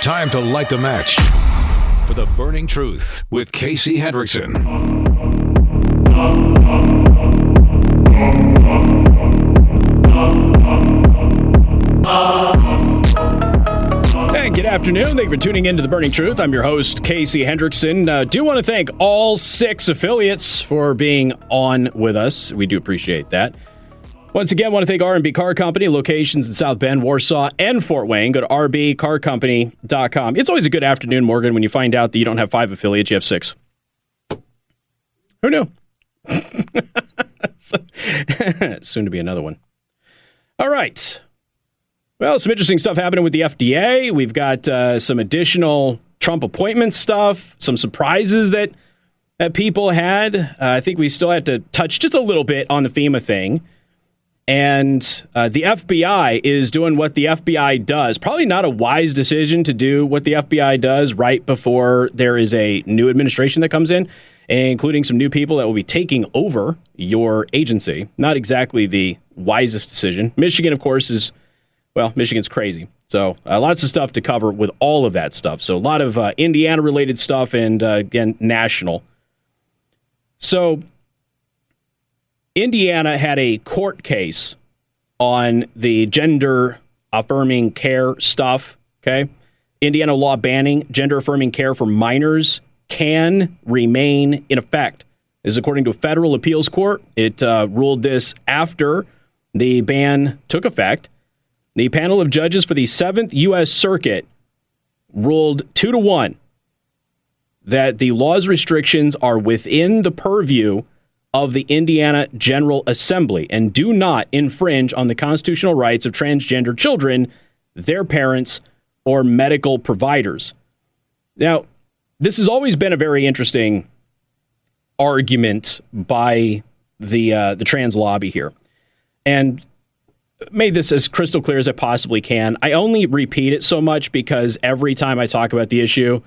Time to light the match for the burning truth with Casey Hendrickson. And good afternoon. Thank you for tuning in to The Burning Truth. I'm your host, Casey Hendrickson. Do want to thank all 6 affiliates for being on with us. We do appreciate that. Once again, want to thank R&B Car Company, locations in South Bend, Warsaw, and Fort Wayne. Go to rbcarcompany.com. It's always a good afternoon, Morgan, when you find out that you don't have 5 affiliates, you have 6. Who knew? Soon to be another one. All right. Well, some interesting stuff happening with the FDA. We've got some additional Trump appointment stuff, some surprises that people had. I think we still had to touch just a little bit on the FEMA thing. And the FBI is doing what the FBI does. Probably not a wise decision to do what the FBI does right before there is a new administration that comes in, including some new people that will be taking over your agency. Not exactly the wisest decision. Michigan, of course, Michigan's crazy. So lots of stuff to cover with all of that stuff. So a lot of Indiana-related stuff and, again, national. So Indiana had a court case on the gender-affirming care stuff, okay? Indiana law banning gender-affirming care for minors can remain in effect. This is according to a federal appeals court. It ruled this after the ban took effect. The panel of judges for the 7th U.S. Circuit ruled 2-1 that the law's restrictions are within the purview of the Indiana General Assembly and do not infringe on the constitutional rights of transgender children, their parents, or medical providers. Now, this has always been a very interesting argument by the trans lobby here, and made this as crystal clear as I possibly can. I only repeat it so much because every time I talk about the issue,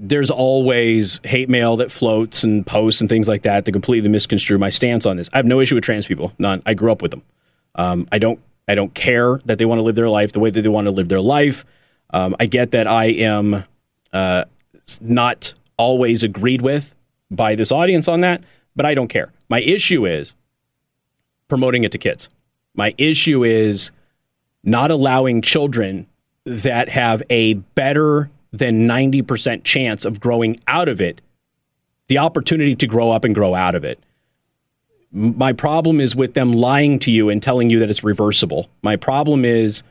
there's always hate mail that floats and posts and things like that that completely misconstrue my stance on this. I have no issue with trans people, none. I grew up with them. I don't care that they want to live their life the way that they want to live their life. I get that I am not always agreed with by this audience on that, but I don't care. My issue is promoting it to kids. My issue is not allowing children that have a better than 90% chance of growing out of it, the opportunity to grow up and grow out of it. My problem is with them lying to you and telling you that it's reversible. My problem is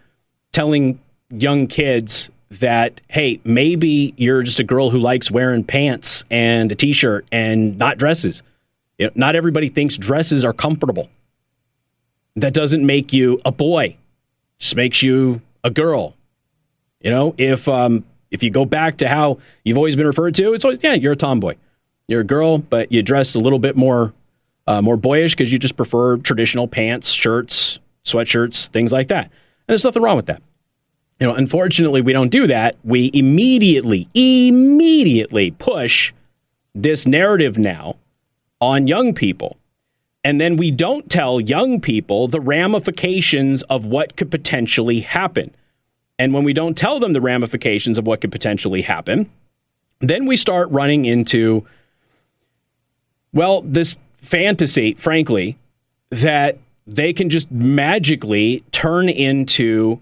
telling young kids that, hey, maybe you're just a girl who likes wearing pants and a t-shirt and not dresses. You know, not everybody thinks dresses are comfortable. That doesn't make you a boy. It just makes you a girl. You know, if you go back to how you've always been referred to, it's always, yeah, you're a tomboy. You're a girl, but you dress a little bit more boyish because you just prefer traditional pants, shirts, sweatshirts, things like that. And there's nothing wrong with that. You know, unfortunately, we don't do that. We immediately push this narrative now on young people. And then we don't tell young people the ramifications of what could potentially happen. And when we don't tell them the ramifications of what could potentially happen, then we start running into, well, this fantasy, frankly, that they can just magically turn into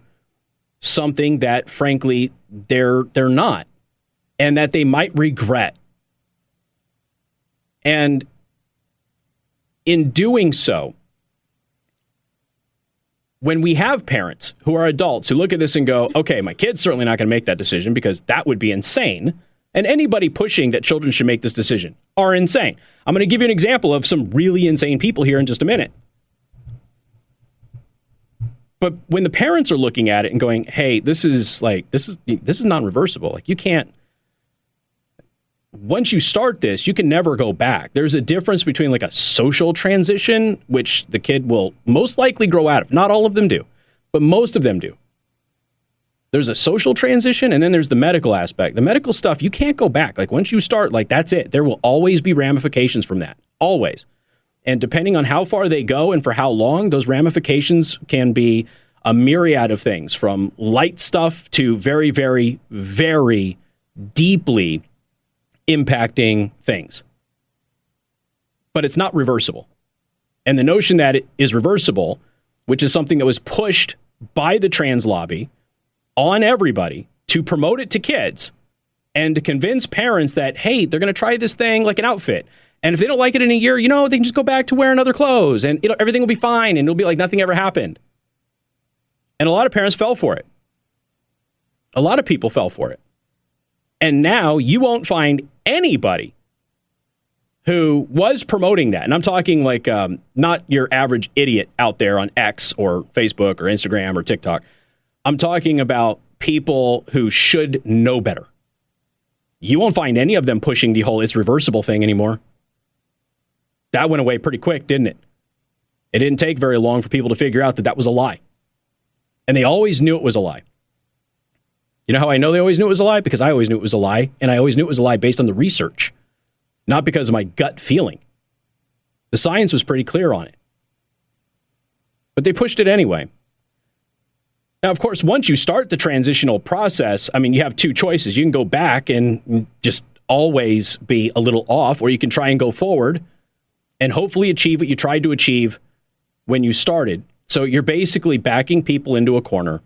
something that, frankly, they're not, and that they might regret. And in doing so, when we have parents who are adults who look at this and go, okay, my kid's certainly not going to make that decision because that would be insane. And anybody pushing that children should make this decision are insane. I'm going to give you an example of some really insane people here in just a minute. But when the parents are looking at it and going, hey, this is non-reversible. Like, you can't, once you start this, you can never go back. There's a difference between like a social transition, which the kid will most likely grow out of. Not all of them do, but most of them do. There's a social transition, and then there's the medical aspect. The medical stuff, you can't go back. Like, once you start, like, that's it. There will always be ramifications from that. Always. And depending on how far they go and for how long, those ramifications can be a myriad of things, from light stuff to very, very, very deeply impacting things. But it's not reversible. And the notion that it is reversible, which is something that was pushed by the trans lobby on everybody to promote it to kids and to convince parents that, hey, they're going to try this thing like an outfit. And if they don't like it in a year, they can just go back to wearing other clothes and everything will be fine and it'll be like nothing ever happened. And a lot of parents fell for it. A lot of people fell for it. And now you won't find anybody who was promoting that. And I'm talking like not your average idiot out there on X or Facebook or Instagram or TikTok. I'm talking about people who should know better. You won't find any of them pushing the whole it's reversible thing anymore. That went away pretty quick, didn't it? It didn't take very long for people to figure out that that was a lie. And they always knew it was a lie. You know how I know they always knew it was a lie? Because I always knew it was a lie. And I always knew it was a lie based on the research, not because of my gut feeling. The science was pretty clear on it. But they pushed it anyway. Now, of course, once you start the transitional process, you have two choices. You can go back and just always be a little off, or you can try and go forward and hopefully achieve what you tried to achieve when you started. So you're basically backing people into a corner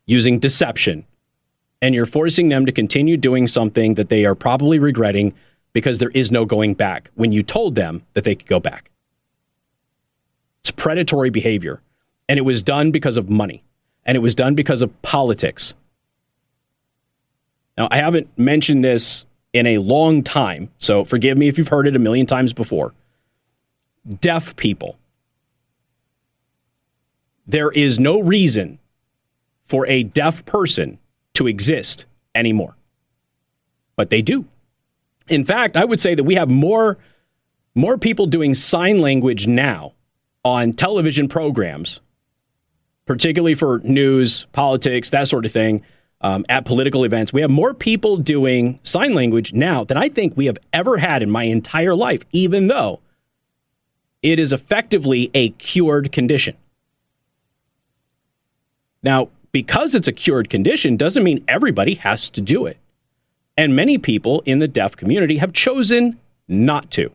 using deception, and you're forcing them to continue doing something that they are probably regretting because there is no going back when you told them that they could go back. It's predatory behavior, and it was done because of money, and it was done because of politics. Now, I haven't mentioned this in a long time, so forgive me if you've heard it a million times before. Deaf people. There is no reason for a deaf person to exist anymore. But they do. In fact, I would say that we have more people doing sign language now on television programs, particularly for news, politics, that sort of thing, at political events. We have more people doing sign language now than I think we have ever had in my entire life, even though it is effectively a cured condition. Now, because it's a cured condition doesn't mean everybody has to do it. And many people in the deaf community have chosen not to.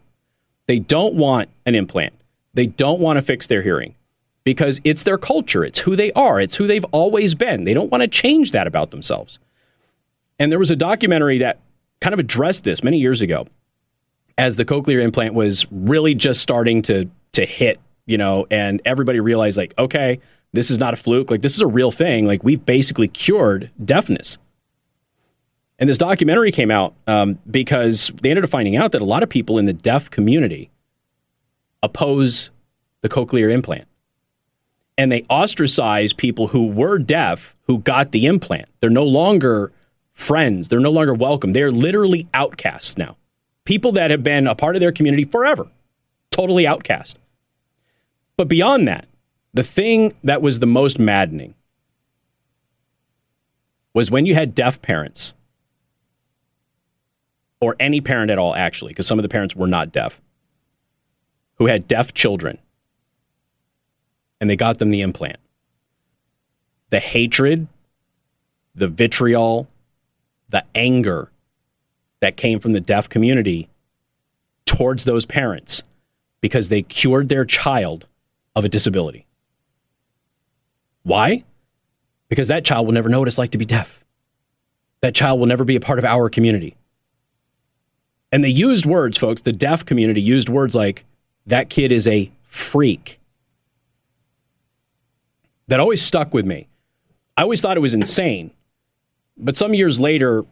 They don't want an implant. They don't want to fix their hearing because it's their culture. It's who they are. It's who they've always been. They don't want to change that about themselves. And there was a documentary that kind of addressed this many years ago as the cochlear implant was really just starting to hit, and everybody realized like, okay, this is not a fluke. Like, this is a real thing. Like, we've basically cured deafness. And this documentary came out because they ended up finding out that a lot of people in the deaf community oppose the cochlear implant. And they ostracize people who were deaf who got the implant. They're no longer friends. They're no longer welcome. They're literally outcasts now. People that have been a part of their community forever. Totally outcast. But beyond that, the thing that was the most maddening was when you had deaf parents, or any parent at all, actually, because some of the parents were not deaf, who had deaf children, and they got them the implant. The hatred, the vitriol, the anger that came from the deaf community towards those parents because they cured their child of a disability. Why? Because that child will never know what it's like to be deaf. That child will never be a part of our community. And they used words, folks, the deaf community used words like, that kid is a freak. That always stuck with me. I always thought it was insane. But some years later,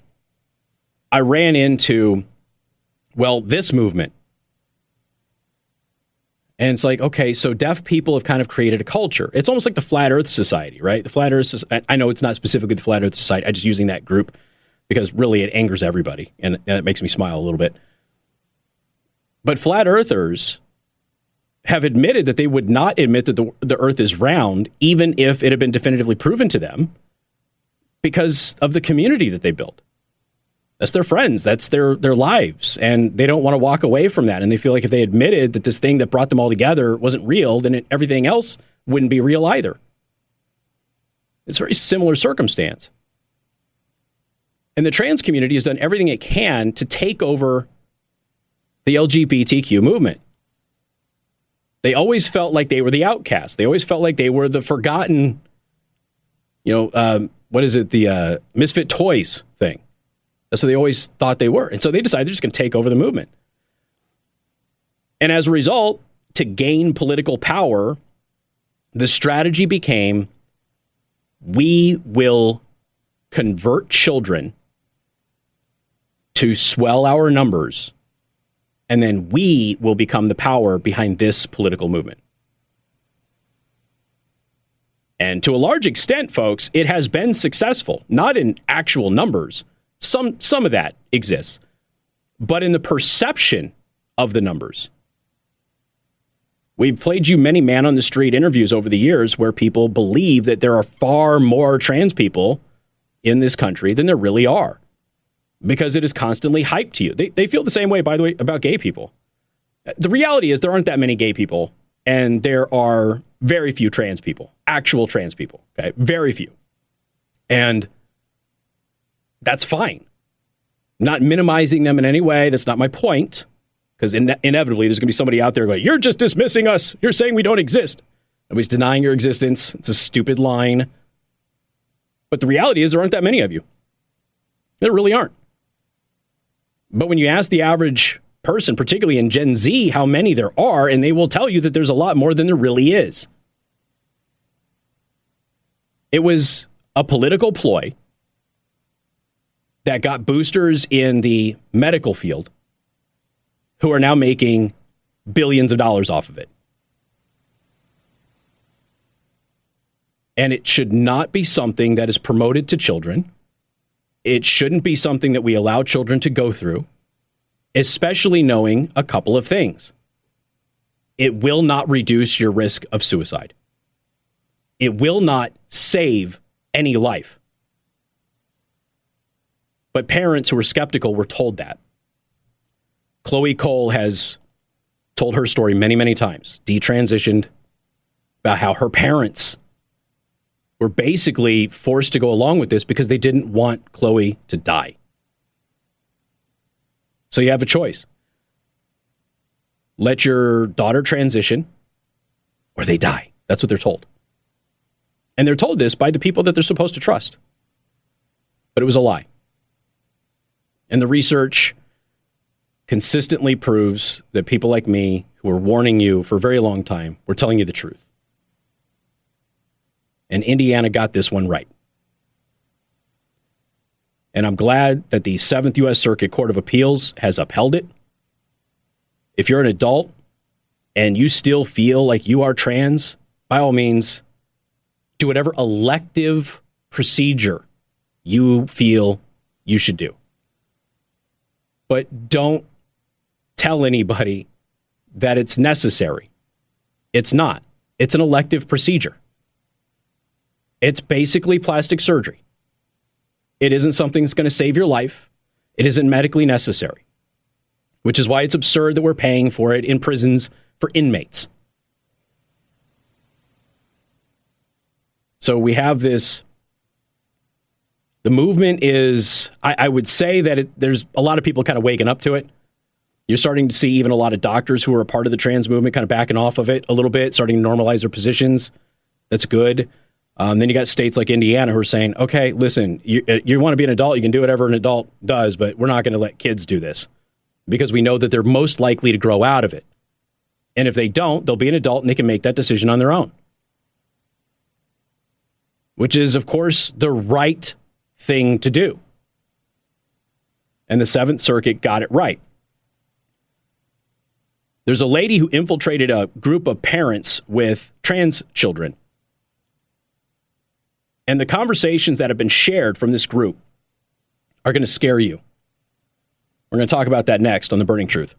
I ran into, this movement. And it's like, okay, so deaf people have kind of created a culture. It's almost like the Flat Earth Society, right? The Flat Earth Society, I know it's not specifically the Flat Earth Society. I'm just using that group because really it angers everybody. And it makes me smile a little bit. But flat earthers have admitted that they would not admit that the earth is round, even if it had been definitively proven to them because of the community that they built. That's their friends. That's their lives. And they don't want to walk away from that. And they feel like if they admitted that this thing that brought them all together wasn't real, then everything else wouldn't be real either. It's a very similar circumstance. And the trans community has done everything it can to take over the LGBTQ movement. They always felt like they were the outcast. They always felt like they were the forgotten, the misfit toys thing. That's what they always thought they were. And so they decided they're just going to take over the movement. And as a result, to gain political power, the strategy became, we will convert children to swell our numbers, and then we will become the power behind this political movement. And to a large extent, folks, it has been successful, not in actual numbers. Some of that exists, but in the perception of the numbers. We've played you many man-on-the-street interviews over the years where people believe that there are far more trans people in this country than there really are, because it is constantly hyped to you. They feel the same way, by the way, about gay people. The reality is there aren't that many gay people, and there are very few trans people, actual trans people, okay? Very few. And that's fine. I'm not minimizing them in any way. That's not my point. Because inevitably, there's going to be somebody out there going, you're just dismissing us. You're saying we don't exist. Nobody's denying your existence. It's a stupid line. But the reality is there aren't that many of you. There really aren't. But when you ask the average person, particularly in Gen Z, how many there are, and they will tell you that there's a lot more than there really is. It was a political ploy that got boosters in the medical field who are now making billions of dollars off of it. And it should not be something that is promoted to children. It shouldn't be something that we allow children to go through, especially knowing a couple of things. It will not reduce your risk of suicide. It will not save any life. But parents who were skeptical were told that. Chloe Cole has told her story many, many times, detransitioned, about how her parents were basically forced to go along with this because they didn't want Chloe to die. So you have a choice. Let your daughter transition or they die. That's what they're told. And they're told this by the people that they're supposed to trust. But it was a lie. And the research consistently proves that people like me, who were warning you for a very long time, were telling you the truth. And Indiana got this one right. And I'm glad that the 7th U.S. Circuit Court of Appeals has upheld it. If you're an adult and you still feel like you are trans, by all means, do whatever elective procedure you feel you should do. But don't tell anybody that it's necessary. It's not. It's an elective procedure. It's basically plastic surgery. It isn't something that's going to save your life. It isn't medically necessary, which is why it's absurd that we're paying for it in prisons for inmates. So we have this. The movement is, I would say that there's a lot of people kind of waking up to it. You're starting to see even a lot of doctors who are a part of the trans movement kind of backing off of it a little bit, starting to normalize their positions. That's good. Then you got states like Indiana who are saying, okay, listen, you want to be an adult, you can do whatever an adult does, but we're not going to let kids do this because we know that they're most likely to grow out of it. And if they don't, they'll be an adult and they can make that decision on their own. Which is, of course, the right thing to do. And the 7th Circuit got it right. There's a lady who infiltrated a group of parents with trans children. And the conversations that have been shared from this group are going to scare you. We're going to talk about that next on The Burning Truth.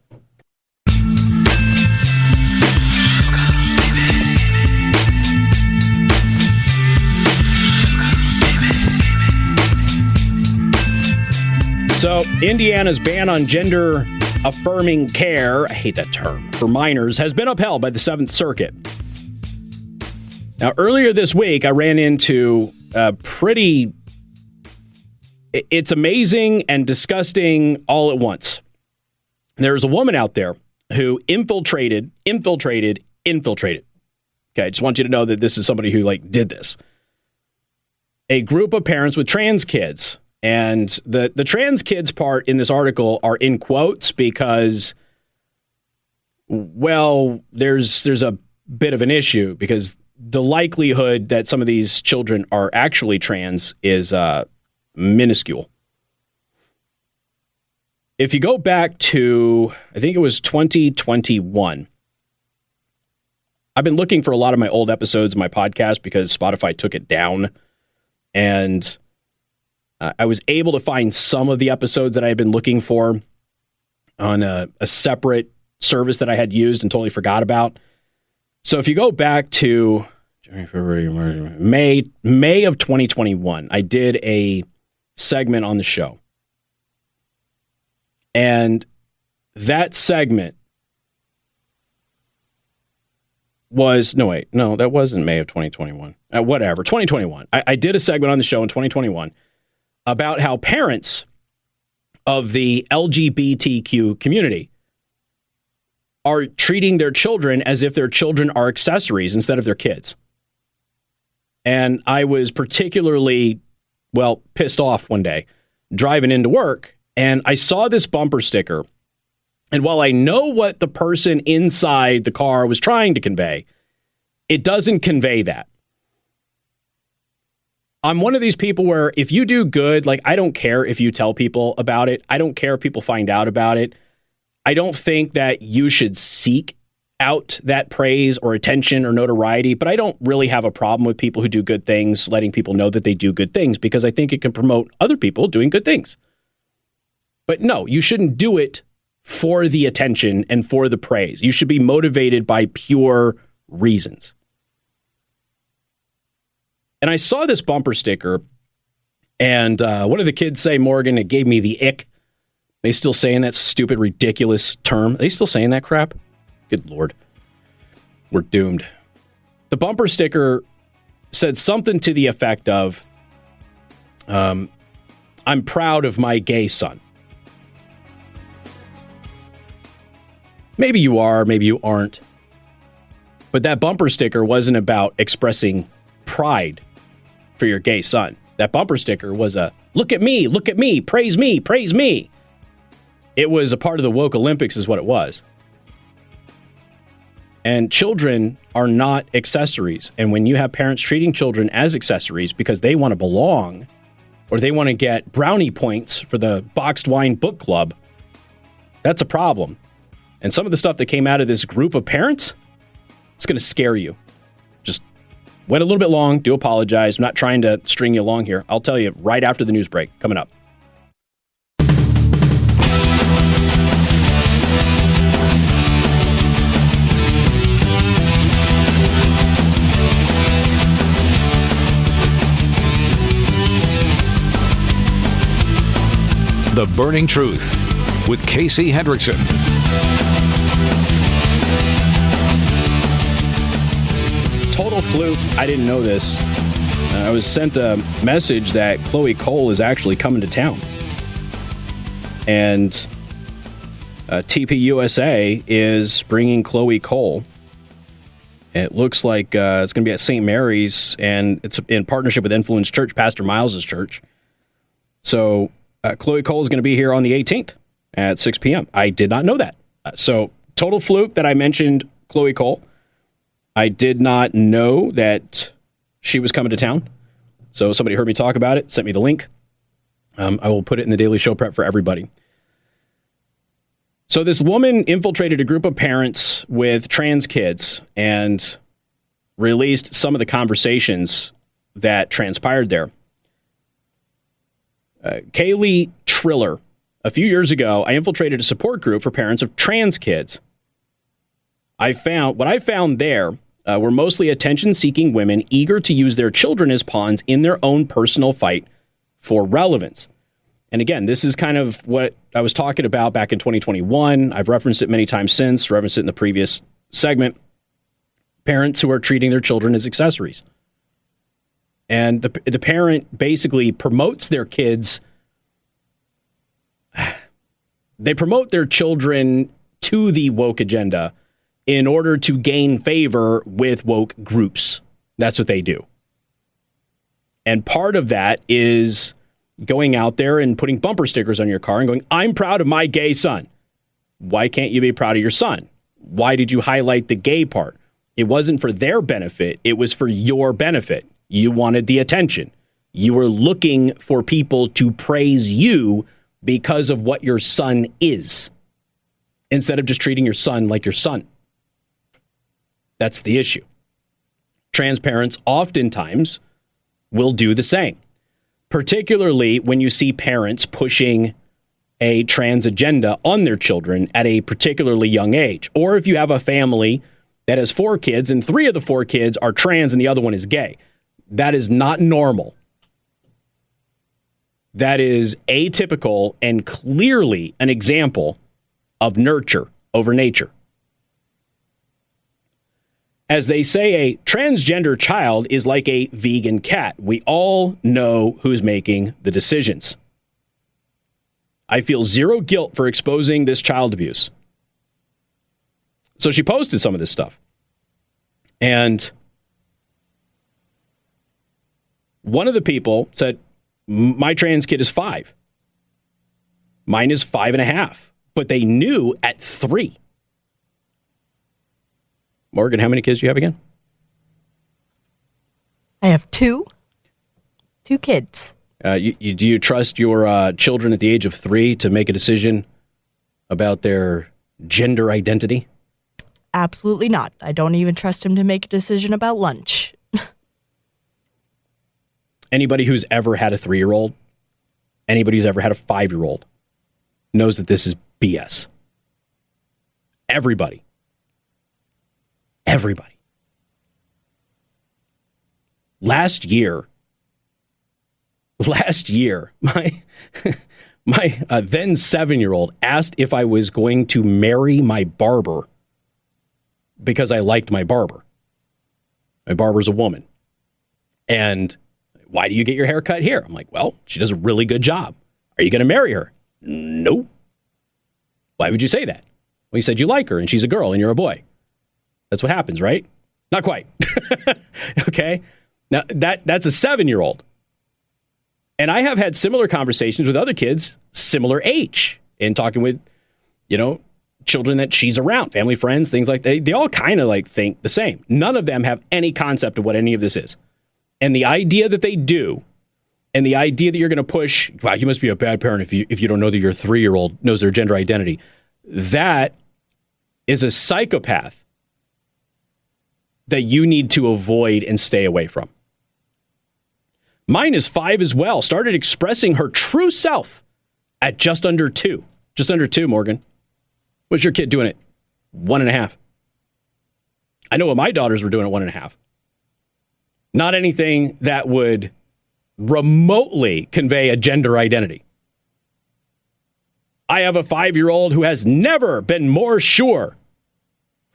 So, Indiana's ban on gender-affirming care, I hate that term, for minors has been upheld by the 7th Circuit. Now, earlier this week, I ran into it's amazing and disgusting all at once. There's a woman out there who infiltrated. Okay, I just want you to know that this is somebody who did this. A group of parents with trans kids. And the trans kids part in this article are in quotes because, well, there's a bit of an issue because the likelihood that some of these children are actually trans is minuscule. If you go back to, I think it was 2021, I've been looking for a lot of my old episodes of my podcast because Spotify took it down. And I was able to find some of the episodes that I had been looking for on a separate service that I had used and totally forgot about. So if you go back to May of 2021, I did a segment on the show. And that segment that wasn't May of 2021. 2021. I did a segment on the show in 2021 about how parents of the LGBTQ community are treating their children as if their children are accessories instead of their kids. And I was particularly, pissed off one day driving into work, and I saw this bumper sticker. And while I know what the person inside the car was trying to convey, it doesn't convey that. I'm one of these people where if you do good, I don't care if you tell people about it. I don't care if people find out about it. I don't think that you should seek out that praise or attention or notoriety, but I don't really have a problem with people who do good things, letting people know that they do good things, because I think it can promote other people doing good things. But no, you shouldn't do it for the attention and for the praise. You should be motivated by pure reasons. And I saw this bumper sticker, and what did the kids say, Morgan? It gave me the ick. They still saying that stupid, ridiculous term? Are they still saying that crap? Good Lord. We're doomed. The bumper sticker said something to the effect of, I'm proud of my gay son. Maybe you are, maybe you aren't. But that bumper sticker wasn't about expressing pride for your gay son. That bumper sticker was a, look at me, praise me, praise me. It was a part of the woke Olympics is what it was. And children are not accessories. And when you have parents treating children as accessories because they want to belong or they want to get brownie points for the boxed wine book club, that's a problem. And some of the stuff that came out of this group of parents, it's going to scare you. Just went a little bit long. Do apologize. I'm not trying to string you along here. I'll tell you right after the news break. Coming up. The Burning Truth with Casey Hendrickson. Total fluke. I didn't know this. I was sent a message that Chloe Cole is actually coming to town. And TPUSA is bringing Chloe Cole. It looks like it's going to be at St. Mary's, and it's in partnership with Influence Church, Pastor Miles's church. So Chloe Cole is going to be here on the 18th at 6 p.m. I did not know that. So total fluke that I mentioned Chloe Cole. I did not know that she was coming to town. So somebody heard me talk about it, sent me the link. I will put it in the daily show prep for everybody. So this woman infiltrated a group of parents with trans kids and released some of the conversations that transpired there. Kaylee Triller. A few years ago, I infiltrated a support group for parents of trans kids. What I found there were mostly attention-seeking women eager to use their children as pawns in their own personal fight for relevance. And again, this is kind of what I was talking about back in 2021. I've referenced it many times since, referenced it in the previous segment. Parents who are treating their children as accessories. And the parent basically promotes their kids. They promote their children to the woke agenda in order to gain favor with woke groups. That's what they do. And part of that is going out there and putting bumper stickers on your car and going, I'm proud of my gay son. Why can't you be proud of your son? Why did you highlight the gay part? It wasn't for their benefit. It was for your benefit. You wanted the attention. You were looking for people to praise you because of what your son is, instead of just treating your son like your son. That's the issue. Trans parents oftentimes will do the same, particularly when you see parents pushing a trans agenda on their children at a particularly young age. Or if you have a family that has 4 kids and 3 of the 4 kids are trans and the other one is gay. That is not normal. That is atypical and clearly an example of nurture over nature. As they say, a transgender child is like a vegan cat. We all know who's making the decisions. I feel zero guilt for exposing this child abuse. So she posted some of this stuff. And one of the people said, my trans kid is 5. Mine is 5.5. But they knew at 3. Morgan, how many kids do you have again? I have 2. 2 kids. Do you trust your children at the age of 3 to make a decision about their gender identity? Absolutely not. I don't even trust him to make a decision about lunch. Anybody who's ever had a 3-year-old, anybody who's ever had a 5-year-old knows that this is BS. Everybody. Last year, my then 7-year-old asked if I was going to marry my barber because I liked my barber. My barber's a woman. And why do you get your hair cut here? I'm like, well, she does a really good job. Are you going to marry her? No. Why would you say that? Well, you said you like her and she's a girl and you're a boy. That's what happens, right? Not quite. Okay. Now that's a 7-year-old. And I have had similar conversations with other kids, similar age, and talking with, children that she's around, family, friends, things like that. They all kind of like think the same. None of them have any concept of what any of this is. And the idea that they do, and the idea that you're going to push, wow, you must be a bad parent if you don't know that your 3-year-old knows their gender identity. That is a psychopath that you need to avoid and stay away from. Mine is 5 as well. Started expressing her true self at just under 2. Just under 2, Morgan. What's your kid doing at 1.5? I know what my daughters were doing at 1.5. Not anything that would remotely convey a gender identity. I have a 5-year-old who has never been more sure.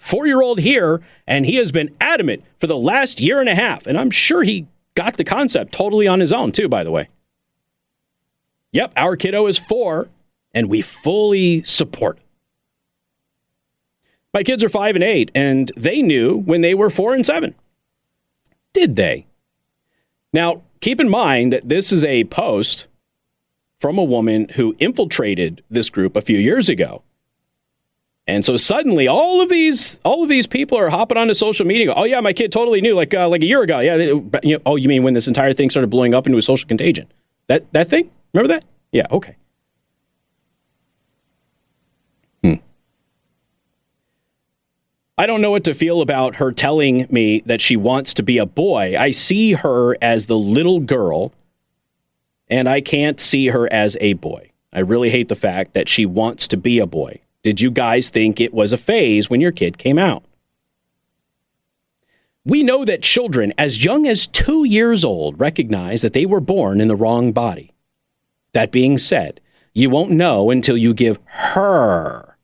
4-year-old here, and he has been adamant for the last 1.5 years. And I'm sure he got the concept totally on his own, too, by the way. Yep, our kiddo is 4, and we fully support it. My kids are 5 and 8, and they knew when they were 4 and 7. Did they? Now, keep in mind that this is a post from a woman who infiltrated this group a few years ago. And so suddenly all of these people are hopping onto social media. Oh yeah, my kid totally knew like a year ago. Yeah, oh, you mean when this entire thing started blowing up into a social contagion? That thing? Remember that? Yeah, okay. I don't know what to feel about her telling me that she wants to be a boy. I see her as the little girl, and I can't see her as a boy. I really hate the fact that she wants to be a boy. Did you guys think it was a phase when your kid came out? We know that children as young as 2 years old recognize that they were born in the wrong body. That being said, you won't know until you give her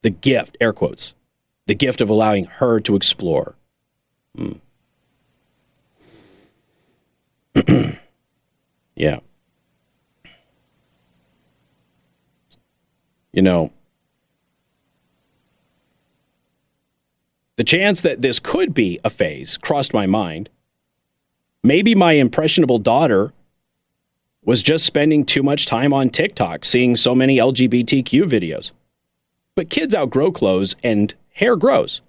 the gift, air quotes, the gift of allowing her to explore. Yeah. You know, the chance that this could be a phase crossed my mind. Maybe my impressionable daughter was just spending too much time on TikTok, seeing so many LGBTQ videos. But kids outgrow clothes and hair grows.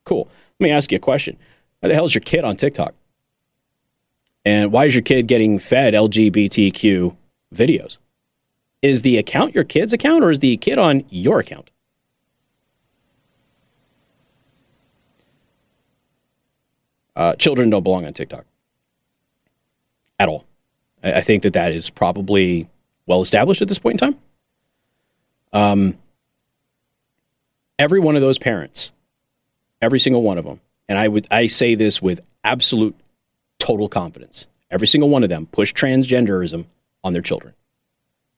Cool. Let me ask you a question. Why the hell is your kid on TikTok? And why is your kid getting fed LGBTQ videos? Is the account your kid's account, or is the kid on your account? Children don't belong on TikTok at all. I think that is probably well established at this point in time. Every one of those parents, every single one of them, and I say this with absolute total confidence, every single one of them push transgenderism on their children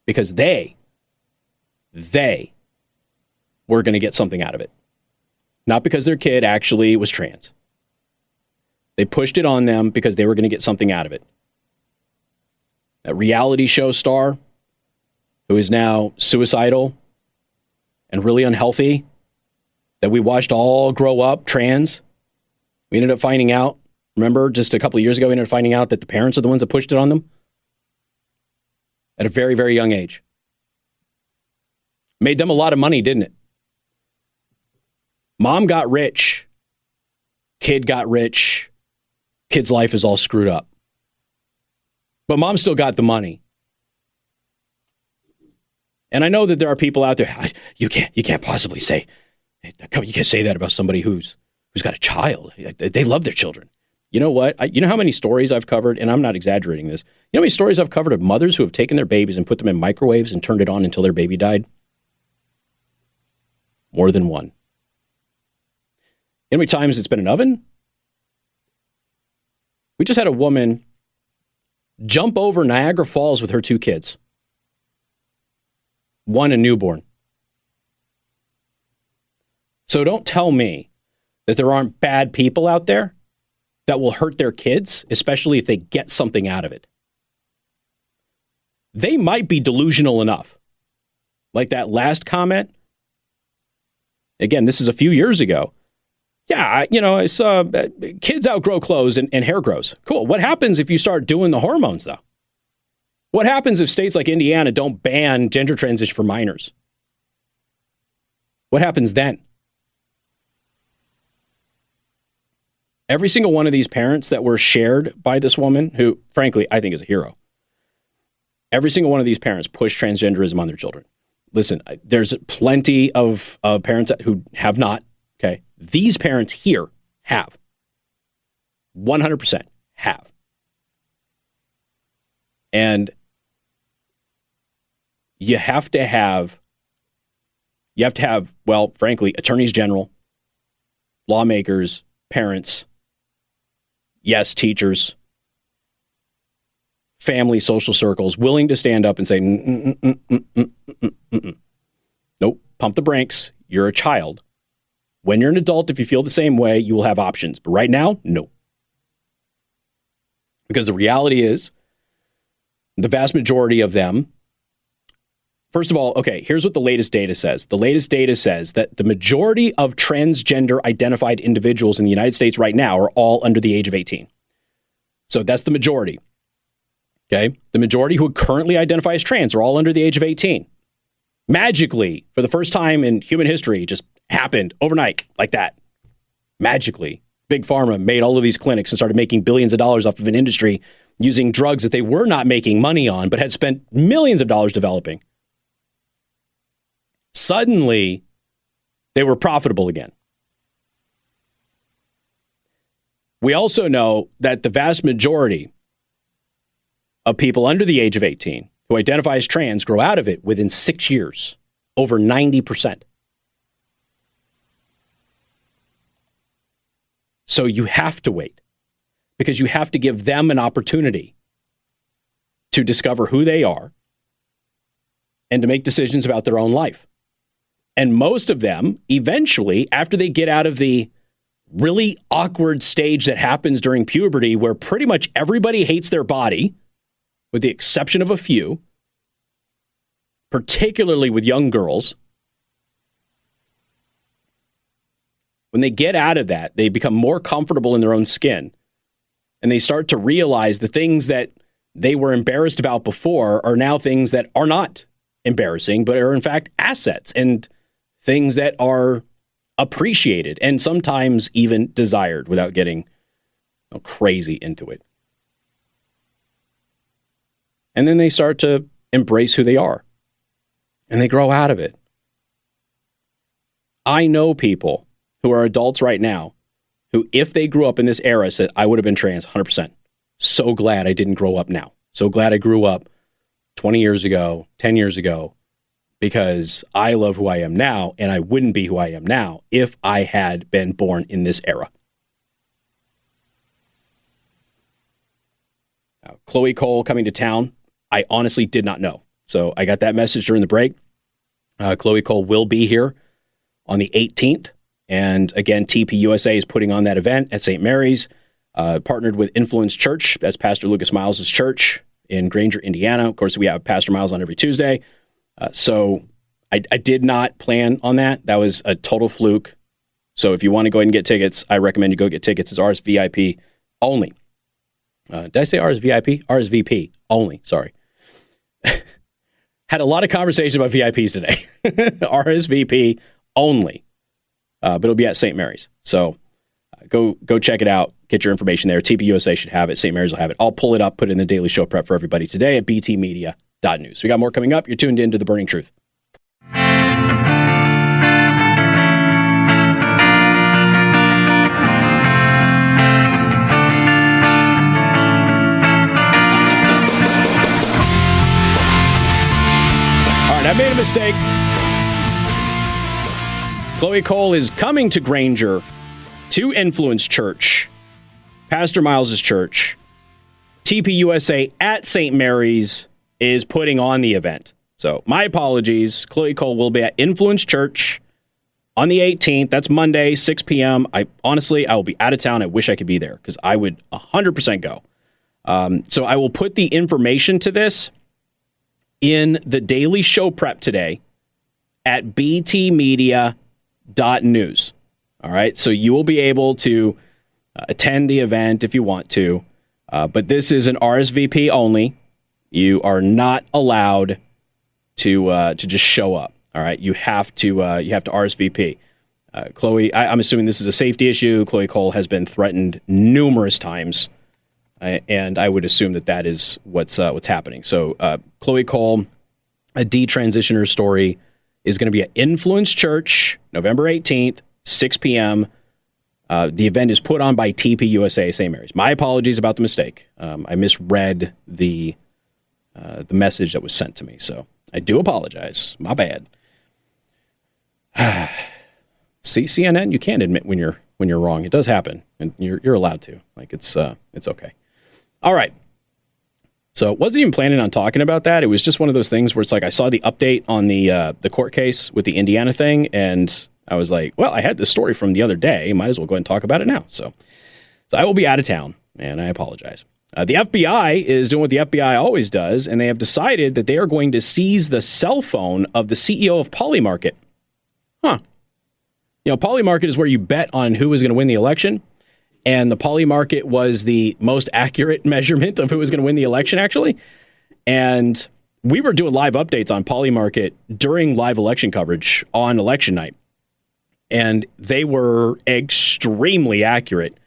because they were going to get something out of it. Not because their kid actually was trans. They pushed it on them because they were going to get something out of it. That reality show star who is now suicidal and really unhealthy, that we watched all grow up trans. We ended up finding out, remember, just a couple of years ago, we ended up finding out that the parents are the ones that pushed it on them at a very, very young age. Made them a lot of money, didn't it? Mom got rich. Kid got rich. Kid's life is all screwed up. But mom still got the money. And I know that there are people out there, you can't possibly say, you can't say that about somebody who's got a child. They love their children. You know what? You know how many stories I've covered, and I'm not exaggerating this. You know how many stories I've covered of mothers who have taken their babies and put them in microwaves and turned it on until their baby died? More than one. You know how many times it's been an oven? We just had a woman jump over Niagara Falls with her 2 kids. One a newborn. So don't tell me that there aren't bad people out there that will hurt their kids, especially if they get something out of it. They might be delusional enough. Like that last comment. Again, this is a few years ago. Yeah, I saw kids outgrow clothes and hair grows. Cool. What happens if you start doing the hormones, though? What happens if states like Indiana don't ban gender transition for minors? What happens then? Every single one of these parents that were shared by this woman, who, frankly, I think is a hero, every single one of these parents push transgenderism on their children. Listen, there's plenty of parents who have not, okay? These parents here have. 100% have. And you have to have, well, frankly, attorneys general, lawmakers, parents, yes, teachers, family, social circles, willing to stand up and say, nope, pump the brakes. You're a child. When you're an adult, if you feel the same way, you will have options. But right now, no. Because the reality is, the vast majority of them, first of all, okay, here's what the latest data says. The latest data says that the majority of transgender identified individuals in the United States right now are all under the age of 18. So that's the majority. Okay? The majority who currently identify as trans are all under the age of 18. Magically, for the first time in human history, just happened overnight like that. Magically, Big Pharma made all of these clinics and started making billions of dollars off of an industry using drugs that they were not making money on, but had spent millions of dollars developing. Suddenly, they were profitable again. We also know that the vast majority of people under the age of 18 who identify as trans grow out of it within 6 years, over 90%. So you have to wait because you have to give them an opportunity to discover who they are and to make decisions about their own life. And most of them, eventually, after they get out of the really awkward stage that happens during puberty where pretty much everybody hates their body, with the exception of a few, particularly with young girls. When they get out of that, they become more comfortable in their own skin, and they start to realize the things that they were embarrassed about before are now things that are not embarrassing, but are in fact assets and things that are appreciated and sometimes even desired without getting crazy into it. And then they start to embrace who they are and they grow out of it. I know people who are adults right now who, if they grew up in this era, said, I would have been trans 100%. So glad I didn't grow up now. So glad I grew up 20 years ago, 10 years ago, because I love who I am now, and I wouldn't be who I am now if I had been born in this era. Now, Chloe Cole coming to town, I honestly did not know. So I got that message during the break. Chloe Cole will be here on the 18th. And again, TPUSA is putting on that event at St. Mary's, partnered with Influence Church. That's Pastor Lucas Miles' church in Granger, Indiana. Of course, we have Pastor Miles on every Tuesday. So I did not plan on that. That was a total fluke. So if you want to go ahead and get tickets, I recommend you go get tickets. It's RSVIP only. Did I say RSVIP? RSVP only. Sorry. Had a lot of conversations about VIPs today. RSVP only. But it'll be at St. Mary's. So go check it out. Get your information there. TPUSA should have it. St. Mary's will have it. I'll pull it up, put it in the daily show prep for everybody today at btmedia.news. We got more coming up. You're tuned in to The Burning Truth. All right, I made a mistake. Chloe Cole is coming to Granger to Influence Church, Pastor Miles' church. TPUSA at St. Mary's is putting on the event. So my apologies. Chloe Cole will be at Influence Church on the 18th. That's Monday, 6 p.m. I will be out of town. I wish I could be there because I would 100% go. So I will put the information to this in the daily show prep today at btmedia.news. All right. So you will be able to attend the event if you want to. But this is an RSVP only. You are not allowed to just show up. All right. You have to RSVP. Chloe, I'm assuming this is a safety issue. Chloe Cole has been threatened numerous times. And I would assume that is what's happening. So Chloe Cole, a detransitioner story, is going to be at Influence Church, November 18th, 6 p.m. The event is put on by TPUSA St. Mary's. My apologies about the mistake. I misread the message that was sent to me, so I do apologize. My bad. See, CNN, you can't admit when you're wrong. It does happen, and you're allowed to. Like it's okay. All right. So wasn't even planning on talking about that. It was just one of those things where it's like I saw the update on the court case with the Indiana thing, and I was like, well, I had this story from the other day. Might as well go ahead and talk about it now. So I will be out of town, and I apologize. The FBI is doing what the FBI always does, and they have decided that they are going to seize the cell phone of the CEO of Polymarket. Huh. You know, Polymarket is where you bet on who is going to win the election. And the Polymarket was the most accurate measurement of who was going to win the election, actually. And we were doing live updates on Polymarket during live election coverage on election night. And they were extremely accurate.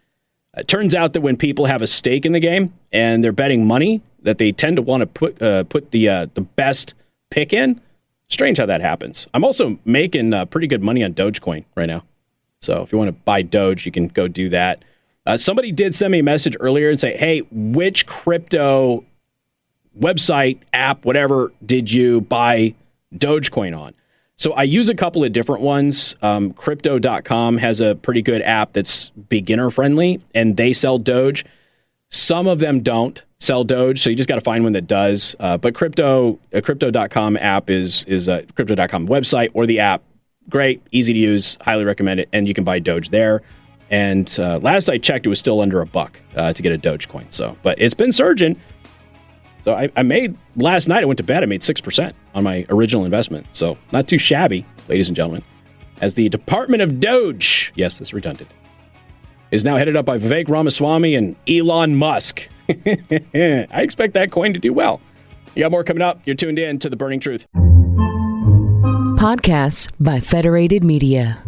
It turns out that when people have a stake in the game and they're betting money, that they tend to want to put the best pick in. Strange how that happens. I'm also making pretty good money on Dogecoin right now. So if you want to buy Doge, you can go do that. Somebody did send me a message earlier and say, hey, which crypto website, app, whatever, did you buy Dogecoin on? So I use a couple of different ones. Crypto.com has a pretty good app that's beginner friendly, and they sell Doge. Some of them don't sell Doge, so you just got to find one that does. But Crypto.com app is a Crypto.com website or the app. Great, easy to use, highly recommend it, and you can buy Doge there. And last I checked, it was still under $1 to get a Dogecoin. So, but it's been surging. So I made, last night I went to bed, I made 6% on my original investment. So not too shabby, ladies and gentlemen. As the Department of Doge, yes, it's redundant, is now headed up by Vivek Ramaswamy and Elon Musk. I expect that coin to do well. You got more coming up. You're tuned in to The Burning Truth. Podcasts by Federated Media.